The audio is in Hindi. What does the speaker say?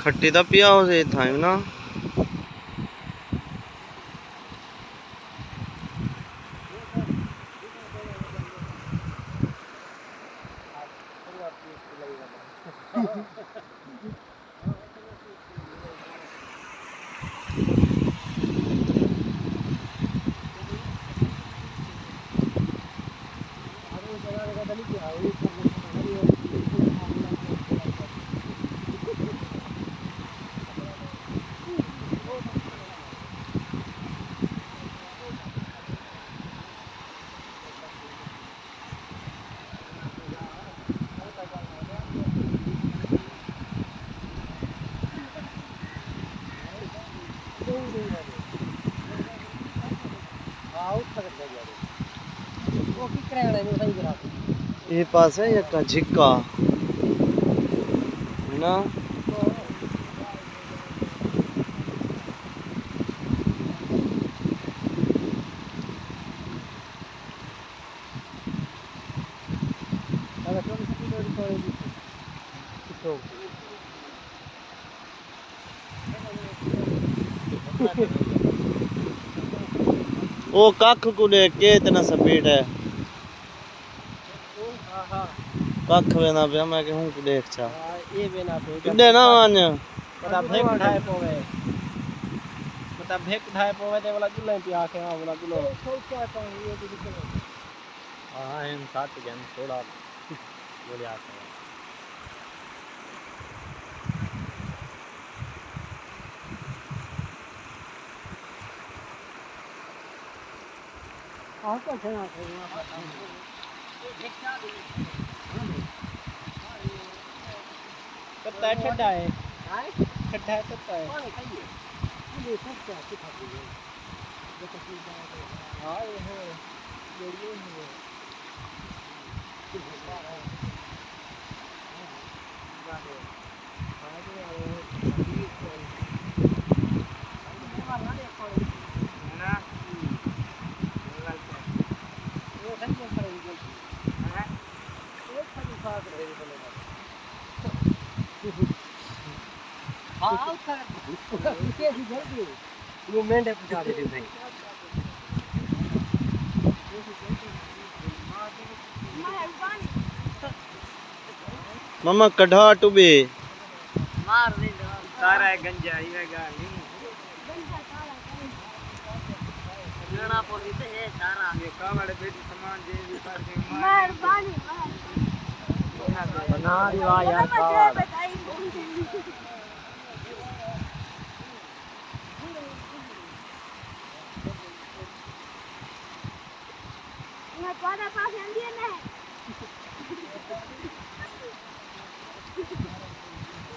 खट्टी दा पिया हो से था ना ये पास है एक झिक्का है ना वो कख को देख के इतना स्पीड है कख वेना पे मैं कहूं को देख चा ये बेना पे किडे ना मान बता भेक उठाए पोवे बता भेक उठाए पोवे ते वाला जुले पे आके हां वाला जुलो हां इन साथ जन थोड़ा बोले आता है तो छना कत्ता है ठड्डा है ठड्डा है कत्ता है ये सब क्या सिखाती है हां ये है ये है मूवमेंट है पूछा दे भाई मामा कढ़ा टुबे मार दे सारा है गंजा ये गाली लेना पड़ी तो है सारा ये कावड़े बेटी सामान दे भी कर दे मेहरबानी बना दिया यार कावड़ ये पास पास आंदी है ना